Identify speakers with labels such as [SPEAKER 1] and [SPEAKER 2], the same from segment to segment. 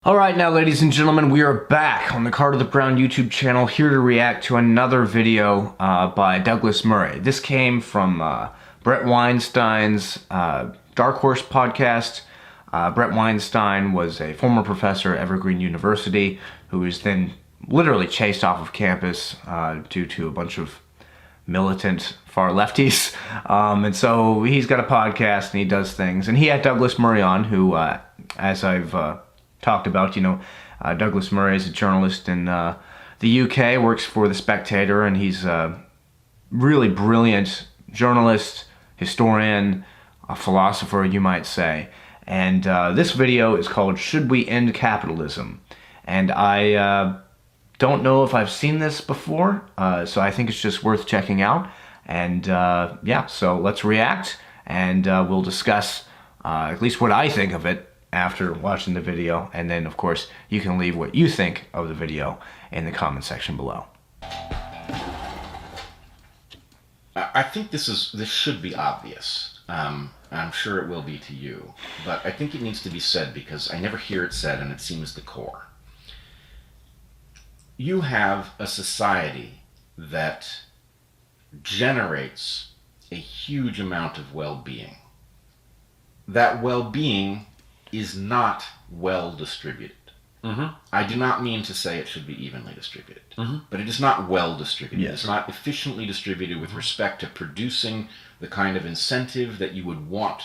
[SPEAKER 1] Alright now, ladies and gentlemen, we are back on the Carter the Brown YouTube channel, here to react to another video by Douglas Murray. This came from Bret Weinstein's Dark Horse podcast. Bret Weinstein was a former professor at Evergreen University who was then literally chased off of campus due to a bunch of militant far lefties. And so he's got a podcast and he does things. And he had Douglas Murray on, who, as I've talked about, Douglas Murray is a journalist in the UK, works for The Spectator, and he's a really brilliant journalist, historian, a philosopher, you might say. And this video is called "Should We End Capitalism?" And I don't know if I've seen this before, so I think it's just worth checking out. And yeah, so let's react, and we'll discuss at least what I think of it after watching the video, and then of course you can leave what you think of the video in the comment section below.
[SPEAKER 2] I think this should be obvious. I'm sure it will be to you, but I think it needs to be said because I never hear it said, and it seems the core. You have a society that generates a huge amount of well-being. That well-being is not well distributed. I do not mean to say it should be evenly distributed, but it is not well distributed.
[SPEAKER 1] Yes.
[SPEAKER 2] It's not efficiently distributed with respect to producing the kind of incentive that you would want.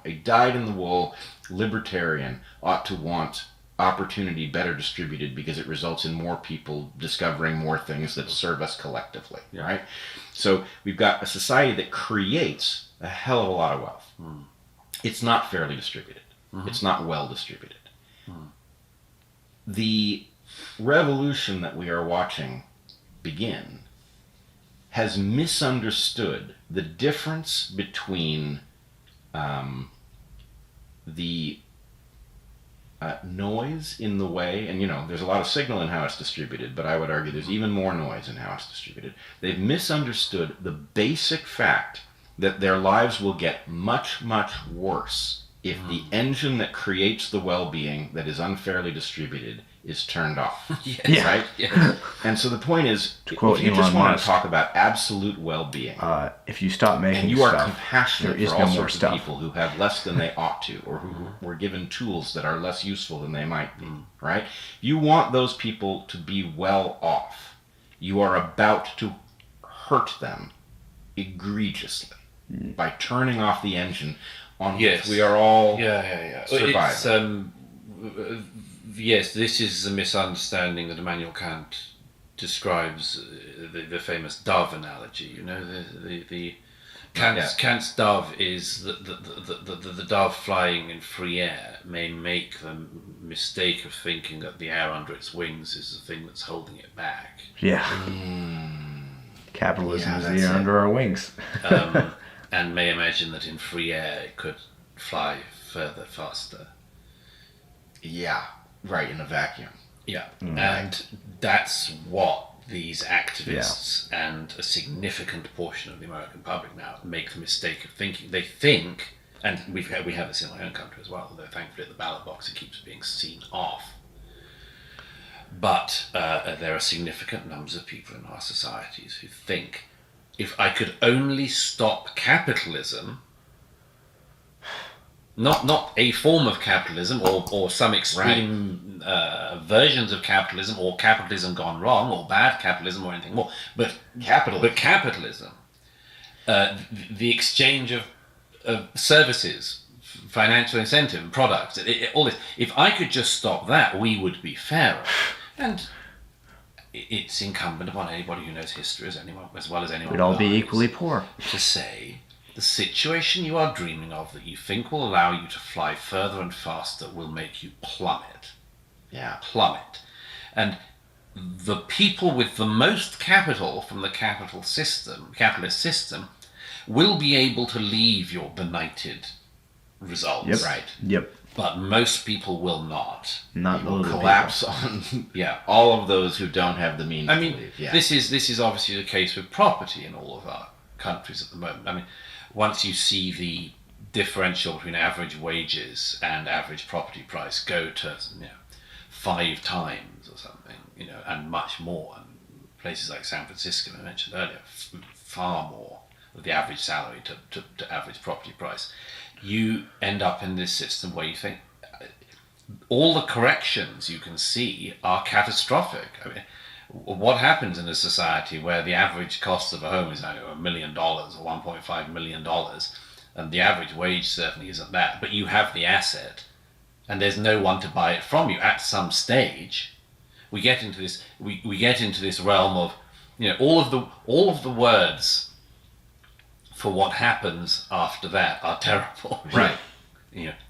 [SPEAKER 2] A dyed-in-the-wool libertarian ought to want opportunity better distributed because it results in more people discovering more things that serve us collectively, right? So we've got a society that creates a hell of a lot of wealth. It's not fairly distributed. It's not well distributed. The revolution that we are watching begin has misunderstood the difference between the noise in the way, and there's a lot of signal in how it's distributed, but I would argue there's even more noise in how it's distributed. They've misunderstood the basic fact that their lives will get much, much worse if the engine that creates the well-being that is unfairly distributed is turned off. Right? Yeah. And so the point is, if you just want to talk about absolute well-being,
[SPEAKER 1] if you stop making
[SPEAKER 2] and you are
[SPEAKER 1] stuff,
[SPEAKER 2] compassionate for all sorts of people who have less than they ought to, or who were given tools that are less useful than they might be, right? You want those people to be well off. You are about to hurt them egregiously by turning off the engine on which we are all surviving.
[SPEAKER 3] Yes, this is a misunderstanding that Immanuel Kant describes, the famous dove analogy. Kant's dove is the dove flying in free air may make the mistake of thinking that the air under its wings is the thing that's holding it back.
[SPEAKER 1] Capitalism is the air under our wings.
[SPEAKER 3] And may imagine that in free air it could fly further, faster.
[SPEAKER 2] Right, in a vacuum.
[SPEAKER 3] And that's what these activists and a significant portion of the American public now make the mistake of thinking. They think, and we have this in my own country as well, although thankfully at the ballot box it keeps being seen off. But there are significant numbers of people in our societies who think, if I could only stop capitalism, not a form of capitalism or some extreme versions of capitalism, or capitalism gone wrong, or bad capitalism, or anything more, but capitalism, the exchange of services, financial incentive, and products, all this. If I could just stop that, we would be fairer. And it's incumbent upon anybody who knows history as well as anyone
[SPEAKER 1] We'd all be equally poor.
[SPEAKER 3] To say the situation you are dreaming of that you think will allow you to fly further and faster will make you plummet. Plummet. And the people with the most capital from the capitalist system will be able to leave your benighted results. But most people will not.
[SPEAKER 2] Will collapse on all of those who don't have the means to leave.
[SPEAKER 3] This is obviously the case with property in all of our countries at the moment. Once you see the differential between average wages and average property price go to 5 times or something, and much more. And places like San Francisco, I mentioned earlier, far more of the average salary to average property price. You end up in this system where you think all the corrections you can see are catastrophic. I mean, what happens in a society where the average cost of a home is, I don't know, $1 million or $1.5 million, and the average wage certainly isn't that, but you have the asset, and there's no one to buy it from you at some stage? We get into this. We get into this realm of, all of the words for what happens after that are terrible.
[SPEAKER 2] Right.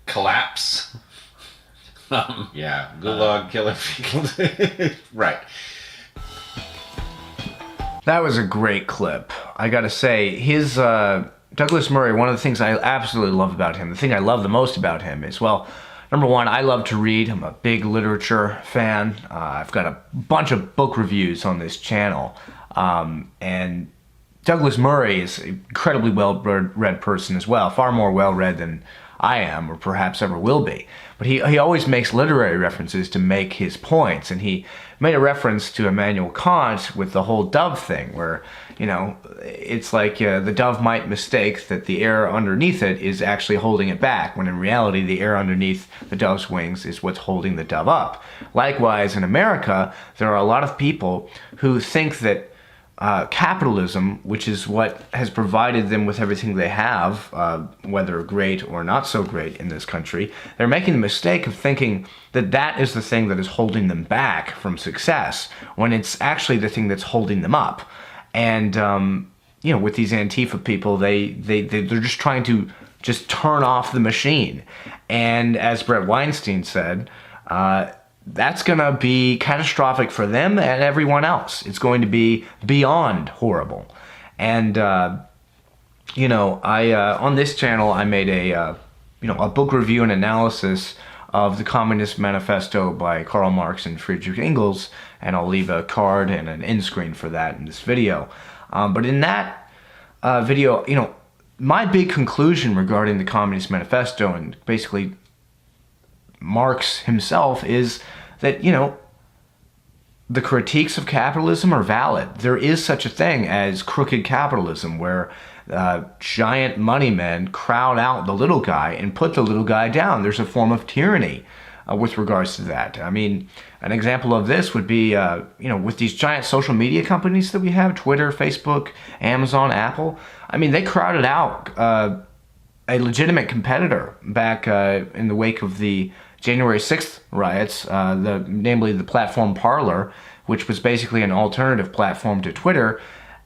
[SPEAKER 3] Collapse.
[SPEAKER 2] Yeah, gulag, killer field. Right.
[SPEAKER 1] That was a great clip. I gotta say, his Douglas Murray, one of the things I absolutely love about him, the thing I love the most about him is, well, number one, I love to read. I'm a big literature fan. I've got a bunch of book reviews on this channel. And Douglas Murray is an incredibly well-read person as well, far more well-read than I am, or perhaps ever will be. But he always makes literary references to make his points, and he made a reference to Immanuel Kant with the whole dove thing, where, it's like the dove might mistake that the air underneath it is actually holding it back, when in reality the air underneath the dove's wings is what's holding the dove up. Likewise, in America, there are a lot of people who think that capitalism, which is what has provided them with everything they have, whether great or not so great in this country, they're making the mistake of thinking that that is the thing that is holding them back from success, when it's actually the thing that's holding them up. And, with these Antifa people, they're just trying to just turn off the machine. And as Bret Weinstein said, that's going to be catastrophic for them and everyone else. It's going to be beyond horrible. And, I on this channel, I made a book review and analysis of the Communist Manifesto by Karl Marx and Friedrich Engels, and I'll leave a card and an end screen for that in this video. But in that video, my big conclusion regarding the Communist Manifesto and basically Marx himself is that, the critiques of capitalism are valid. There is such a thing as crooked capitalism, where giant money men crowd out the little guy and put the little guy down. There's a form of tyranny with regards to that. I mean, an example of this would be, with these giant social media companies that we have, Twitter, Facebook, Amazon, Apple. I mean, they crowded out a legitimate competitor back in the wake of the January 6th riots, namely the platform Parler, which was basically an alternative platform to Twitter.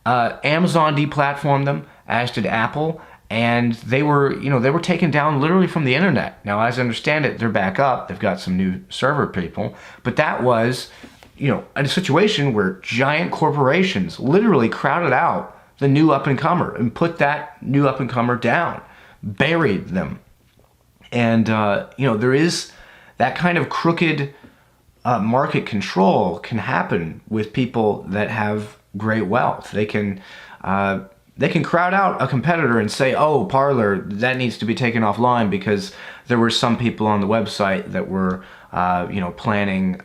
[SPEAKER 1] Amazon deplatformed them, as did Apple, and they were taken down literally from the internet. Now, as I understand it, they're back up. They've got some new server people, but that was, a situation where giant corporations literally crowded out the new up-and-comer and put that new up-and-comer down, buried them. And, there is that kind of crooked market control can happen with people that have great wealth. They can crowd out a competitor and say, oh, Parler, that needs to be taken offline because there were some people on the website that were, planning,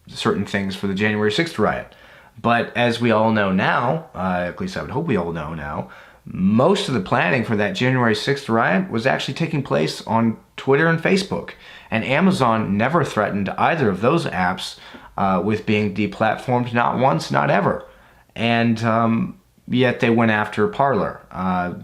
[SPEAKER 1] certain things for the January 6th riot. But as we all know now, at least I would hope we all know now, most of the planning for that January 6th riot was actually taking place on Twitter and Facebook. And Amazon never threatened either of those apps with being deplatformed, not once, not ever. And yet they went after Parler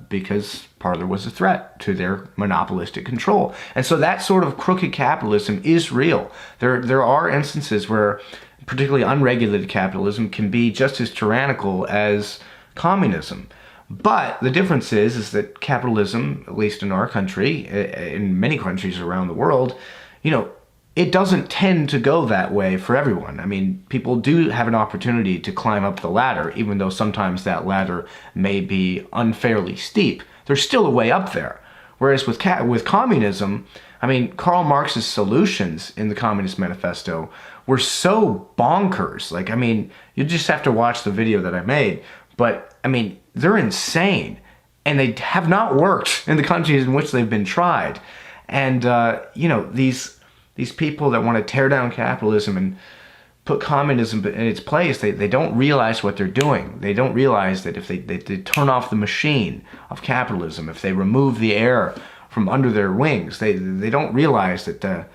[SPEAKER 1] because Parler was a threat to their monopolistic control. And so that sort of crooked capitalism is real. There are instances where particularly unregulated capitalism can be just as tyrannical as communism. But the difference is that capitalism, at least in our country, in many countries around the world, it doesn't tend to go that way for everyone. I mean, people do have an opportunity to climb up the ladder, even though sometimes that ladder may be unfairly steep. There's still a way up there. Whereas with communism, I mean, Karl Marx's solutions in the Communist Manifesto were so bonkers. Like, I mean, you just have to watch the video that I made. But, I mean, they're insane. And they have not worked in the countries in which they've been tried. And, these these people that want to tear down capitalism and put communism in its place, they don't realize what they're doing. They don't realize that if they turn off the machine of capitalism, if they remove the air from under their wings, they don't realize that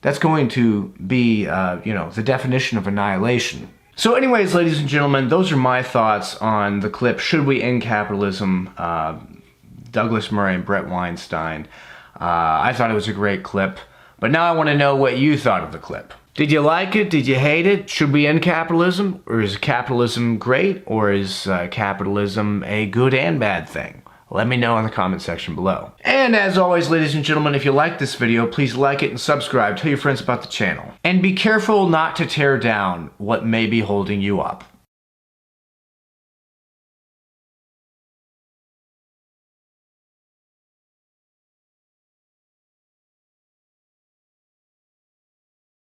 [SPEAKER 1] that's going to be the definition of annihilation. So anyways, ladies and gentlemen, those are my thoughts on the clip, Should We End Capitalism? Douglas Murray and Bret Weinstein. I thought it was a great clip, but now I want to know what you thought of the clip. Did you like it? Did you hate it? Should we end capitalism? Or is capitalism great? Or is capitalism a good and bad thing? Let me know in the comment section below. And as always, ladies and gentlemen, if you like this video, please like it and subscribe. Tell your friends about the channel. And be careful not to tear down what may be holding you up.